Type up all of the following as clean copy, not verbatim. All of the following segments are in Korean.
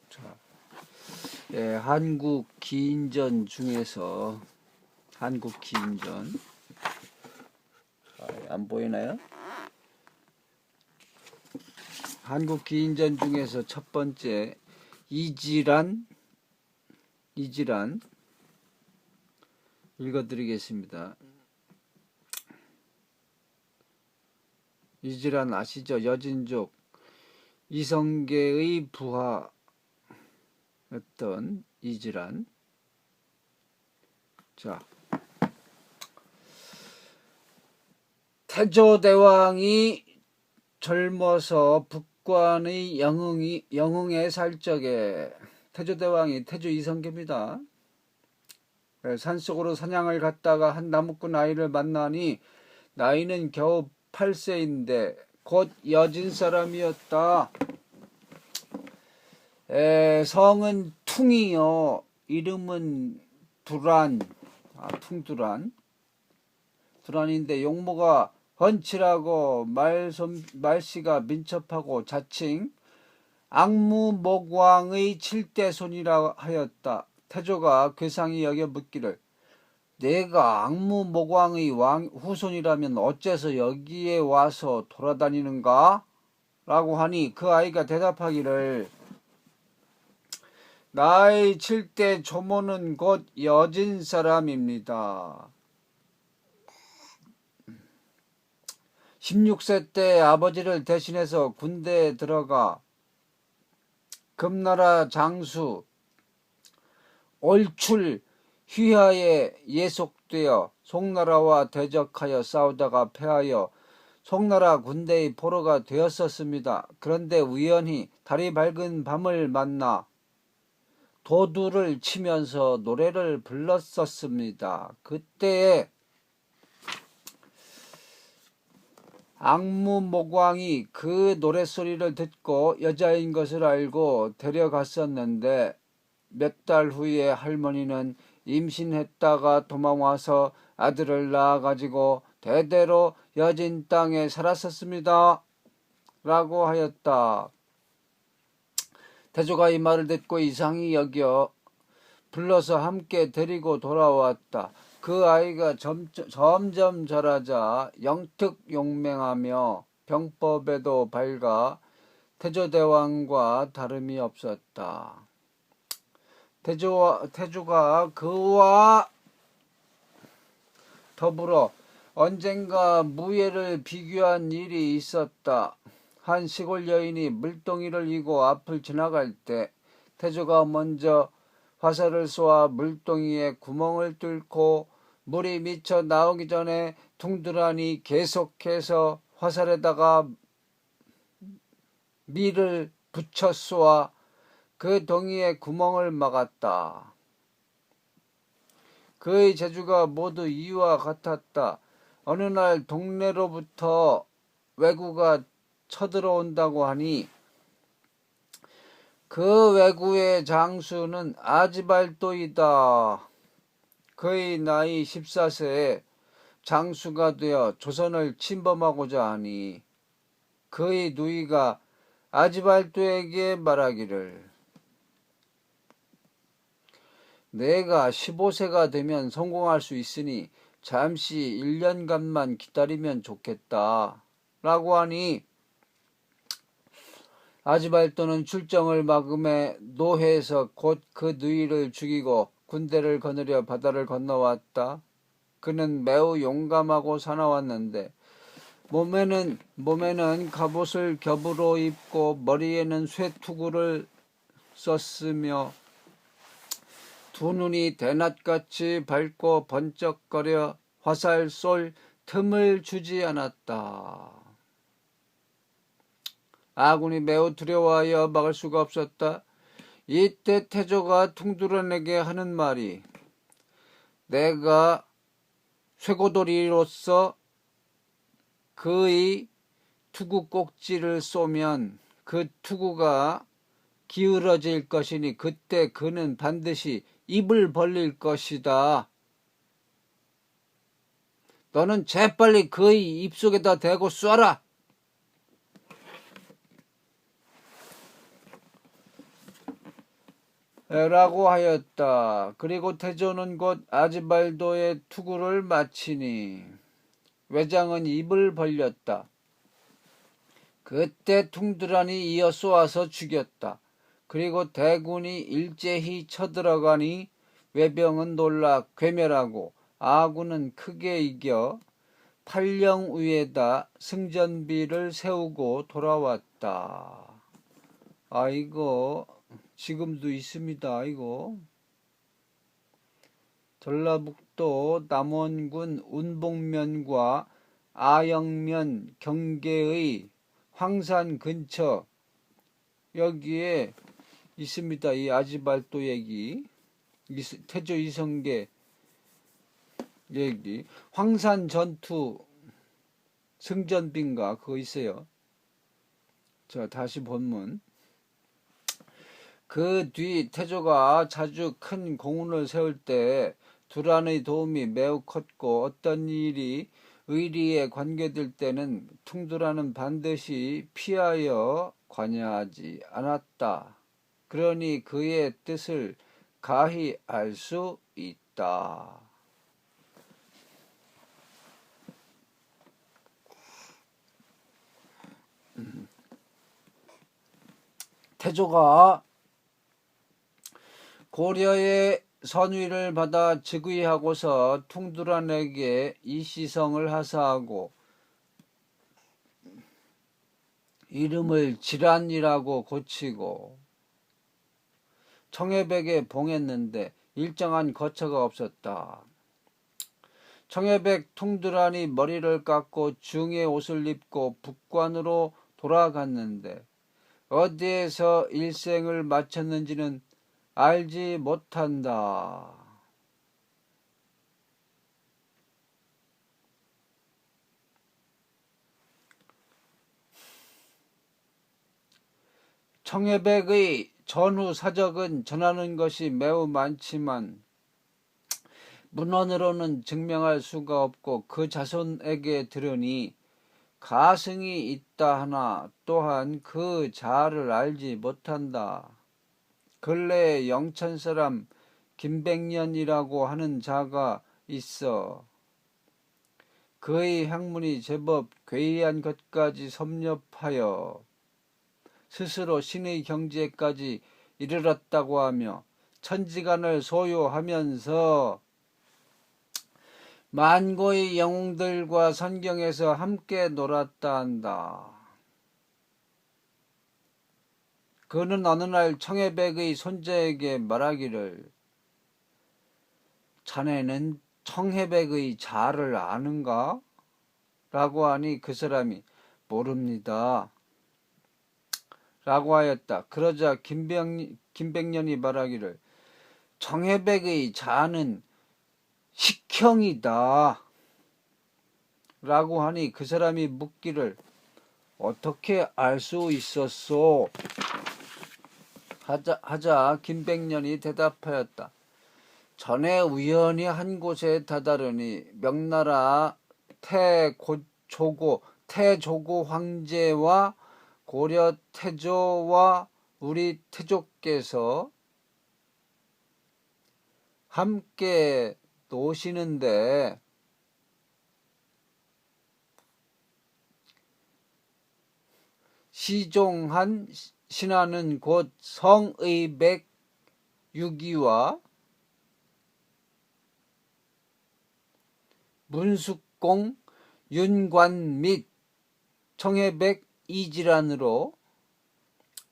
자, 한국 기인전 중에서 한국 기인전 안 보이나요? 한국 기인전 중에서 첫 번째 이지란 읽어드리겠습니다. 이지란 아시죠? 여진족 이성계의 부하였던 이지란. 자, 태조대왕이 젊어서 북관의 영흥에 살 적에, 태조대왕이 태조 이성계입니다. 산속으로 사냥을 갔다가 한 나무꾼 아이를 만나니 나이는 겨우 8세인데 곧 여진 사람이었다. 성은 퉁이요, 이름은 두란, 두란인데 용모가 훤칠하고 말씨가 민첩하고 자칭 악무목왕의 7대 손이라 하였다. 태조가 괴상히 여겨 묻기를, 내가 악무목왕의 후손이라면 어째서 여기에 와서 돌아다니는가? 라고 하니 그 아이가 대답하기를, 나의 7대 조모는 곧 여진 사람입니다. 16세 때 아버지를 대신해서 군대에 들어가 금나라 장수 올출 휘하에 예속되어 송나라와 대적하여 싸우다가 패하여 송나라 군대의 포로가 되었었습니다. 그런데 우연히 달이 밝은 밤을 만나 도두를 치면서 노래를 불렀었습니다. 그때에 악무목왕이 그 노랫소리를 듣고 여자인 것을 알고 데려갔었는데 몇 달 후에 할머니는 임신했다가 도망와서 아들을 낳아가지고 대대로 여진 땅에 살았었습니다. 라고 하였다. 태조가 이 말을 듣고 이상히 여겨 불러서 함께 데리고 돌아왔다. 그 아이가 점점 자라자 영특용맹하며 병법에도 밝아 태조대왕과 다름이 없었다. 태조가 그와 더불어 언젠가 무예를 비교한 일이 있었다. 한 시골 여인이 물동이를 이고 앞을 지나갈 때 태조가 먼저 화살을 쏘아 물동이에 구멍을 뚫고 물이 미쳐 나오기 전에 둥두란이 계속해서 화살에다가 밀을 붙여 쏘아 그 동이에 구멍을 막았다. 그의 재주가 모두 이와 같았다. 어느 날 동네로부터 왜구가 쳐들어온다고 하니 그 왜구의 장수는 아지발도이다. 그의 나이 14세에 장수가 되어 조선을 침범하고자 하니 그의 누이가 아지발도에게 말하기를, 내가 15세가 되면 성공할 수 있으니 잠시 1년간만 기다리면 좋겠다. 라고 하니 아지발도는 출정을 막음에 노해에서 곧 그 누이를 죽이고 군대를 거느려 바다를 건너왔다. 그는 매우 용감하고 사나웠는데 몸에는 갑옷을 겹으로 입고 머리에는 쇠투구를 썼으며 두 눈이 대낮같이 밝고 번쩍거려 화살 쏠 틈을 주지 않았다. 아군이 매우 두려워하여 막을 수가 없었다. 이때 태조가 둥두란에게 하는 말이, 내가 쇠고돌이로서 그의 투구 꼭지를 쏘면 그 투구가 기울어질 것이니 그때 그는 반드시 입을 벌릴 것이다. 너는 재빨리 그의 입속에다 대고 쏴라. 라고 하였다. 그리고 태조는 곧 아즈발도의 투구를 마치니 외장은 입을 벌렸다. 그때 퉁드란이 이어 쏘아서 죽였다. 그리고 대군이 일제히 쳐들어가니 외병은 놀라 괴멸하고 아군은 크게 이겨 팔령 위에다 승전비를 세우고 돌아왔다. 이거 지금도 있습니다. 이거 전라북도 남원군 운봉면과 아영면 경계의 황산 근처 여기에 있습니다. 이 아지발도 얘기, 태조 이성계 얘기, 황산 전투 승전빈가 그거 있어요. 자, 다시 본문. 그 뒤 태조가 자주 큰 공훈을 세울 때 두란의 도움이 매우 컸고 어떤 일이 의리에 관계될 때는 퉁두란은 반드시 피하여 관여하지 않았다. 그러니 그의 뜻을 가히 알 수 있다. 태조가 고려의 선위를 받아 즉위하고서 퉁두란에게 이시성을 하사하고 이름을 질안이라고 고치고 청해백에 봉했는데 일정한 거처가 없었다. 청해백 퉁두란이 머리를 깎고 중의 옷을 입고 북관으로 돌아갔는데 어디에서 일생을 마쳤는지는 알지 못한다. 청해백의 전후 사적은 전하는 것이 매우 많지만 문헌으로는 증명할 수가 없고 그 자손에게 들으니 가승이 있다 하나 또한 그 자를 알지 못한다. 근래에 영천 사람 김백년이라고 하는 자가 있어 그의 학문이 제법 괴이한 것까지 섭렵하여 스스로 신의 경지에까지 이르렀다고 하며 천지간을 소유하면서 만고의 영웅들과 선경에서 함께 놀았다 한다. 그는 어느 날 청해백의 손자에게 말하기를 자네는 청해백의 자를 아는가? 라고 하니 그 사람이 모릅니다. 라고 하였다. 그러자 김백년이 말하기를 청해백의 자는 식형이다. 라고 하니 그 사람이 묻기를 어떻게 알 수 있었소? 하자 김백년이 대답하였다. 전에 우연히 한 곳에 다다르니 명나라 태조고 황제와 고려 태조와 우리 태조께서 함께 노시는데 시종한 신하는 곧 성의백 유기와 문숙공 윤관 및 청해백 이지란으로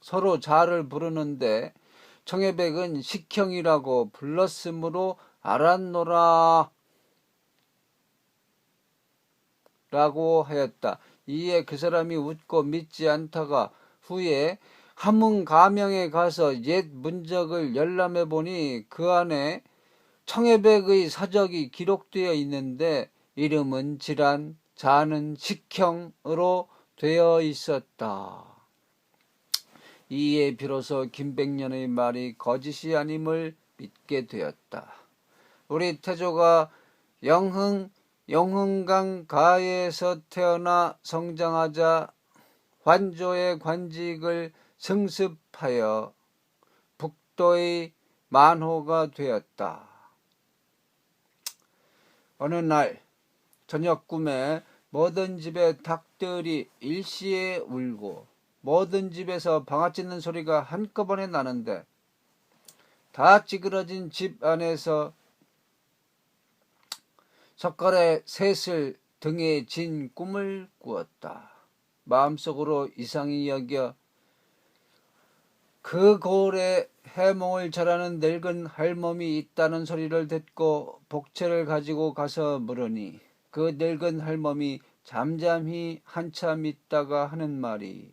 서로 자를 부르는데 청해백은 식형이라고 불렀으므로 알았노라 라고 하였다. 이에 그 사람이 웃고 믿지 않다가 후에 함흥가명에 가서 옛 문적을 열람해 보니 그 안에 청해백의 사적이 기록되어 있는데 이름은 질안, 자는 식형으로 되어 있었다. 이에 비로소 김백년의 말이 거짓이 아님을 믿게 되었다. 우리 태조가 영흥강 가에서 태어나 성장하자 환조의 관직을 승습하여 북도의 만호가 되었다. 어느 날 저녁 꿈에 모든 집의 닭들이 일시에 울고 모든 집에서 방아 찧는 소리가 한꺼번에 나는데 다 찌그러진 집 안에서 석가래 셋을 등에 진 꿈을 꾸었다. 마음속으로 이상히 여겨 그 고을에 해몽을 잘하는 늙은 할멈이 있다는 소리를 듣고 복채를 가지고 가서 물으니 그 늙은 할멈이 잠잠히 한참 있다가 하는 말이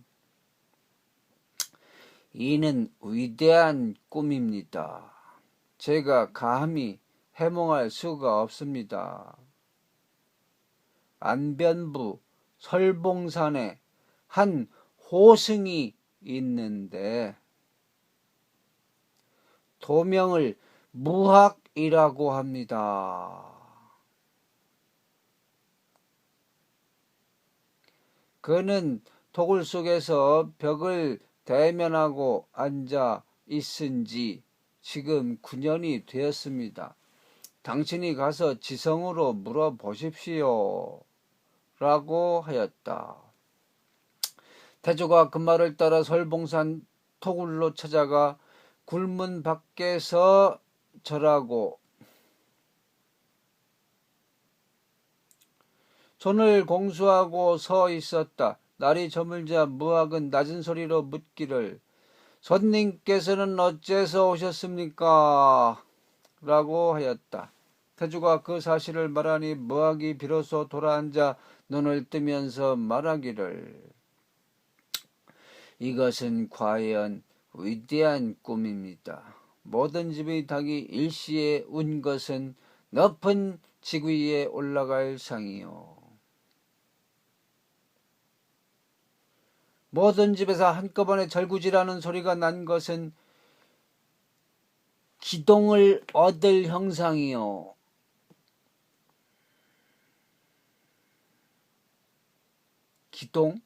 이는 위대한 꿈입니다. 제가 감히 해몽할 수가 없습니다. 안변부 설봉산에 한 호승이 있는데 도명을 무학이라고 합니다. 그는 토굴 속에서 벽을 대면하고 앉아 있은지 지금 9년이 되었습니다. 당신이 가서 지성으로 물어보십시오. 라고 하였다. 태조가 그 말을 따라 설봉산 토굴로 찾아가 굴문 밖에서 절하고 손을 공수하고 서 있었다. 날이 저물자 무학은 낮은 소리로 묻기를 손님께서는 어째서 오셨습니까? 라고 하였다. 태조가 그 사실을 말하니 무학이 비로소 돌아앉아 눈을 뜨면서 말하기를 이것은 과연 위대한 꿈입니다. 모든 집의 닭이 일시에 운 것은 높은 지구 위에 올라갈 상이요. 모든 집에서 한꺼번에 절구질하는 소리가 난 것은 기동을 얻을 형상이요. 기동?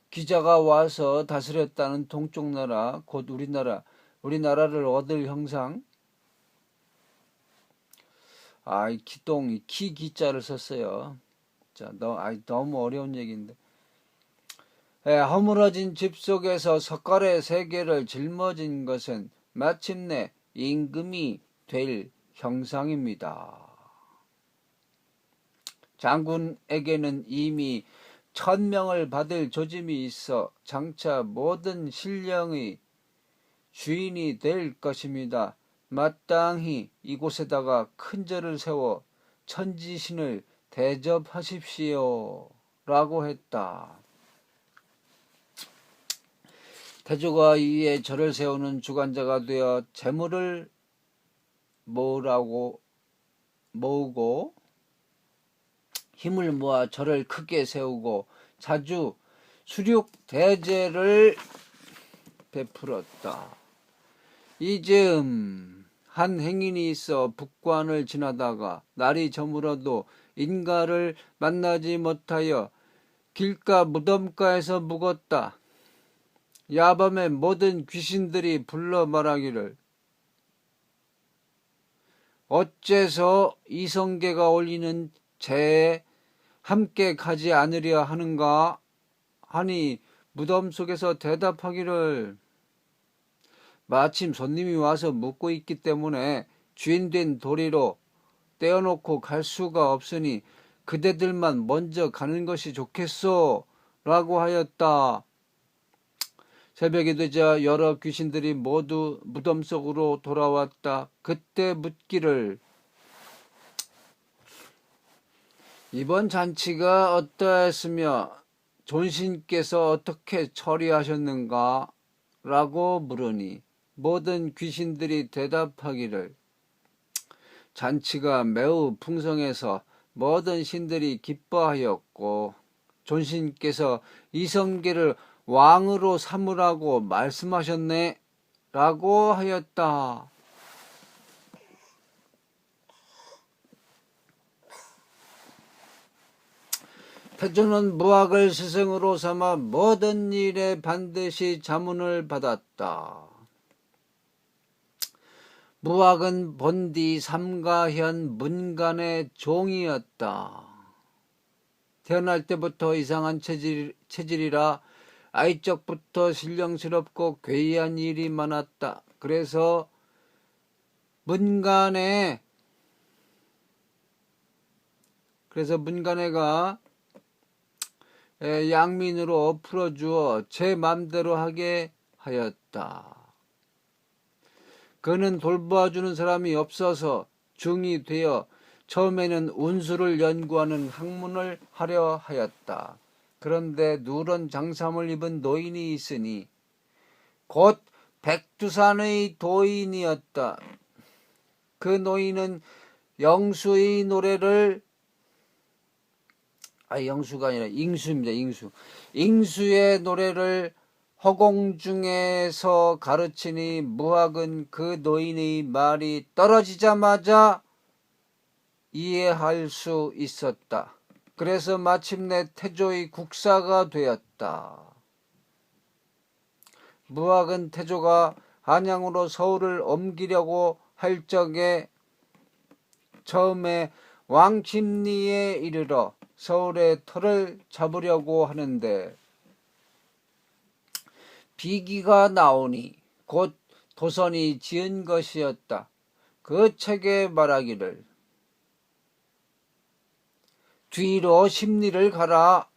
귀자가 와서 다스렸다는 동쪽 나라, 곧 우리나라를 얻을 형상. 이 기동, 기자를 썼어요. 자, 너무 어려운 얘기인데. 허물어진 집 속에서 석가래 3개를 짊어진 것은 마침내 임금이 될 형상입니다. 장군에게는 이미 1000명을 받을 조짐이 있어 장차 모든 신령의 주인이 될 것입니다. 마땅히 이곳에다가 큰 절을 세워 천지신을 대접하십시오. 라고 했다. 태조가 이에 절을 세우는 주관자가 되어 재물을 모으고 힘을 모아 절을 크게 세우고 자주 수륙대제를 베풀었다. 이즈음 한 행인이 있어 북관을 지나다가 날이 저물어도 인가를 만나지 못하여 길가 무덤가에서 묵었다. 야밤에 모든 귀신들이 불러 말하기를 어째서 이성계가 올리는 제에 함께 가지 않으려 하는가 하니 무덤 속에서 대답하기를 마침 손님이 와서 묵고 있기 때문에 주인된 도리로 떼어놓고 갈 수가 없으니 그대들만 먼저 가는 것이 좋겠소 라고 하였다. 새벽이 되자 여러 귀신들이 모두 무덤 속으로 돌아왔다. 그때 묻기를 이번 잔치가 어떠했으며 존신께서 어떻게 처리하셨는가? 라고 물으니 모든 귀신들이 대답하기를 잔치가 매우 풍성해서 모든 신들이 기뻐하였고 존신께서 이성계를 왕으로 삼으라고 말씀하셨네 라고 하였다. 태조는 무학을 스승으로 삼아 모든 일에 반드시 자문을 받았다. 무학은 본디 삼가현 문간의 종이었다. 태어날 때부터 이상한 체질이라 아이적부터 신령스럽고 괴이한 일이 많았다. 그래서 문간애가 양민으로 풀어주어 제 맘대로 하게 하였다. 그는 돌봐주는 사람이 없어서 중이 되어 처음에는 운수를 연구하는 학문을 하려 하였다. 그런데 누런 장삼을 입은 노인이 있으니 곧 백두산의 도인이었다. 그 노인은 영수의 노래를 영수가 아니라 잉수입니다. 잉수의 노래를 허공 중에서 가르치니 무학은 그 노인의 말이 떨어지자마자 이해할 수 있었다. 그래서 마침내 태조의 국사가 되었다. 무학은 태조가 한양으로 서울을 옮기려고 할 적에 처음에 왕십리에 이르러 서울의 터를 잡으려고 하는데 비기가 나오니 곧 도선이 지은 것이었다. 그 책에 말하기를 뒤로 십리를 가라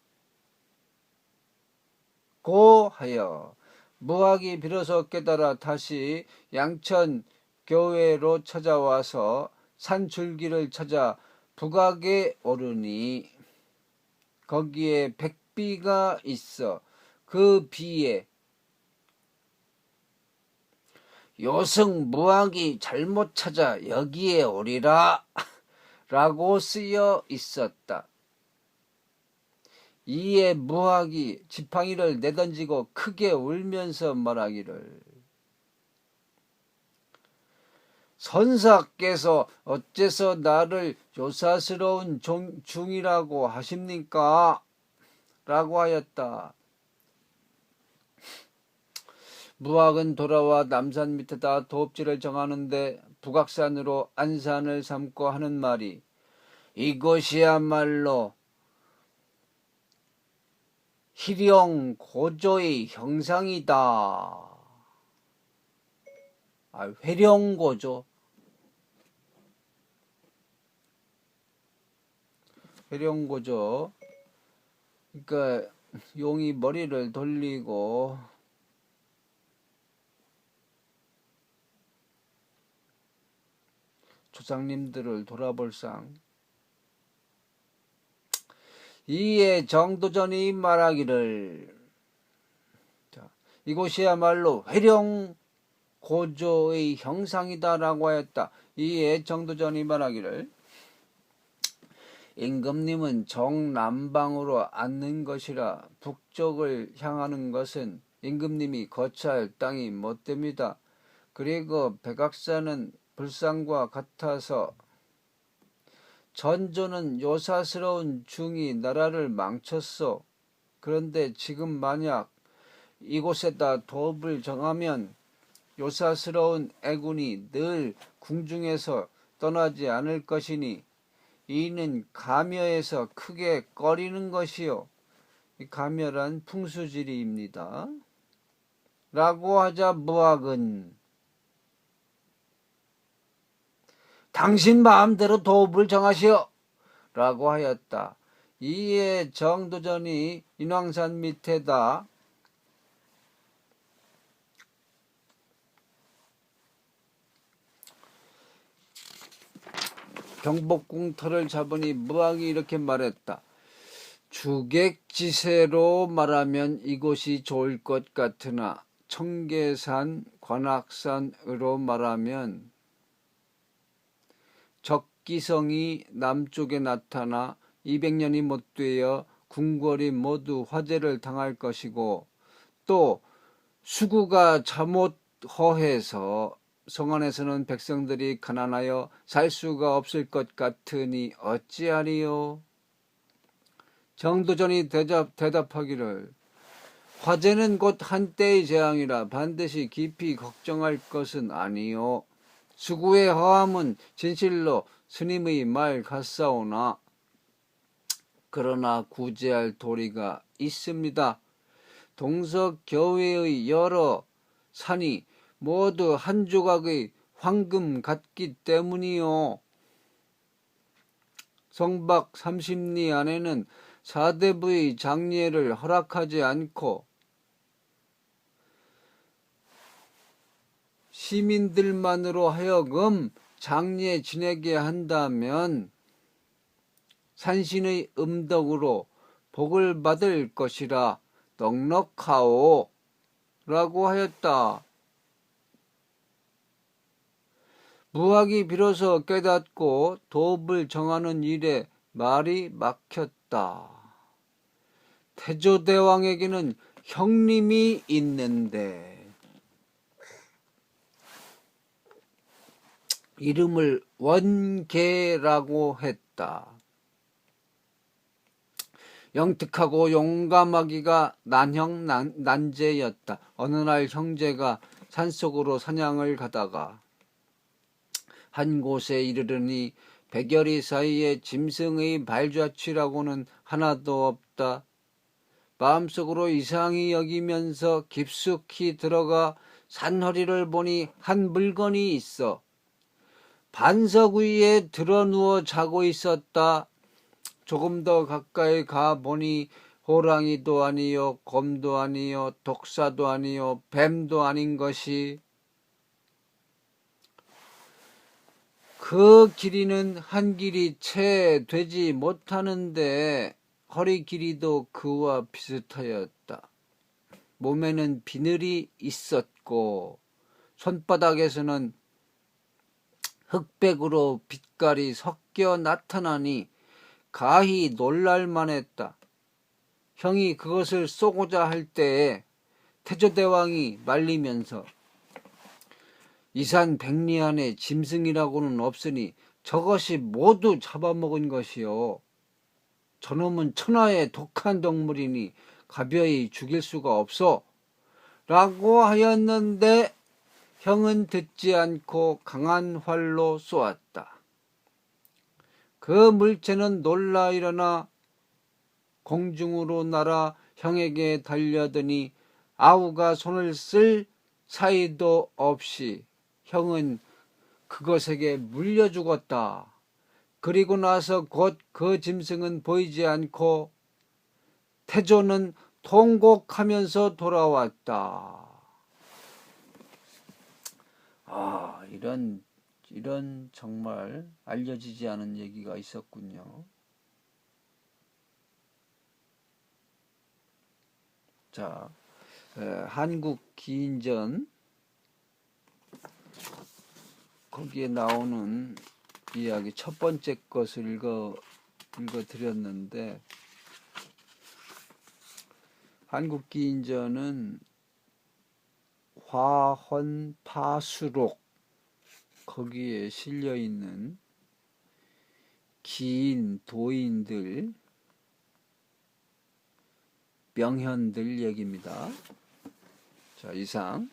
고 하여 무학이 비로소 깨달아 다시 양천 교회로 찾아와서 산줄기를 찾아 북악에 오르니 거기에 백비가 있어 그 비에 요승 무학이 잘못 찾아 여기에 오리라 라고 쓰여 있었다. 이에 무학이 지팡이를 내던지고 크게 울면서 말하기를 선사께서 어째서 나를 요사스러운 중이라고 하십니까? 라고 하였다. 무학은 돌아와 남산 밑에다 도읍지를 정하는데 북악산으로 안산을 삼고 하는 말이 이것이야말로 희령 고조의 형상이다. 회령고조. 회령고조. 그러니까 용이 머리를 돌리고 조상님들을 돌아볼상 이에 정도전이 말하기를 이곳이야말로 회령 고조의 형상이다라고 하였다. 이에 정도전이 말하기를 임금님은 정남방으로 앉는 것이라 북쪽을 향하는 것은 임금님이 거처할 땅이 못됩니다. 그리고 백악산은 불상과 같아서 전조는 요사스러운 중이 나라를 망쳤소. 그런데 지금 만약 이곳에다 도읍을 정하면 요사스러운 애군이 늘 궁중에서 떠나지 않을 것이니 이는 가묘에서 크게 꺼리는 것이요. 가묘란 풍수지리입니다. 라고 하자 무학은 당신 마음대로 도읍을 정하시오. 라고 하였다. 이에 정도전이 인왕산 밑에다 경복궁터를 잡으니 무학이 이렇게 말했다. 주객지세로 말하면 이곳이 좋을 것 같으나 청계산, 관악산으로 말하면 적기성이 남쪽에 나타나 200년이 못 되어 궁궐이 모두 화재를 당할 것이고 또 수구가 잘못 허해서 성안에서는 백성들이 가난하여 살 수가 없을 것 같으니 어찌하리요? 정도전이 대답하기를 화재는 곧 한때의 재앙이라 반드시 깊이 걱정할 것은 아니요. 수구의 허함은 진실로 스님의 말 같사오나 그러나 구제할 도리가 있습니다. 동서교외의 여러 산이 모두 한 조각의 황금 같기 때문이요. 성박 30리 안에는 사대부의 장례를 허락하지 않고 시민들만으로 하여금 장례 지내게 한다면 산신의 음덕으로 복을 받을 것이라 넉넉하오 라고 하였다. 무학이 비로소 깨닫고 도업을 정하는 일에 말이 막혔다. 태조대왕에게는 형님이 있는데 이름을 원계라고 했다. 영특하고 용감하기가 난형 난제였다. 어느 날 형제가 산속으로 사냥을 가다가 한 곳에 이르르니 백여리 사이에 짐승의 발자취라고는 하나도 없다. 마음속으로 이상히 여기면서 깊숙이 들어가 산허리를 보니 한 물건이 있어 반석 위에 드러누워 자고 있었다. 조금 더 가까이 가보니 호랑이도 아니요 곰도 아니요 독사도 아니요 뱀도 아닌 것이 그 길이는 한 길이 채 되지 못하는데 허리 길이도 그와 비슷하였다. 몸에는 비늘이 있었고 손바닥에서는 흑백으로 빛깔이 섞여 나타나니 가히 놀랄만했다. 형이 그것을 쏘고자 할 때에 태조대왕이 말리면서 이산 백리 안에 짐승이라고는 없으니 저것이 모두 잡아먹은 것이요. 저놈은 천하의 독한 동물이니 가벼이 죽일 수가 없어 라고 하였는데 형은 듣지 않고 강한 활로 쏘았다. 그 물체는 놀라 일어나 공중으로 날아 형에게 달려드니 아우가 손을 쓸 사이도 없이 형은 그것에게 물려 죽었다. 그리고 나서 곧 그 짐승은 보이지 않고 태조는 통곡하면서 돌아왔다. 이런 정말 알려지지 않은 얘기가 있었군요. 자, 한국 기인전 거기에 나오는 이야기 첫 번째 것을 읽어드렸는데 한국 기인전은 화헌파수록 거기에 실려있는 기인, 도인들, 명현들 얘기입니다. 자, 이상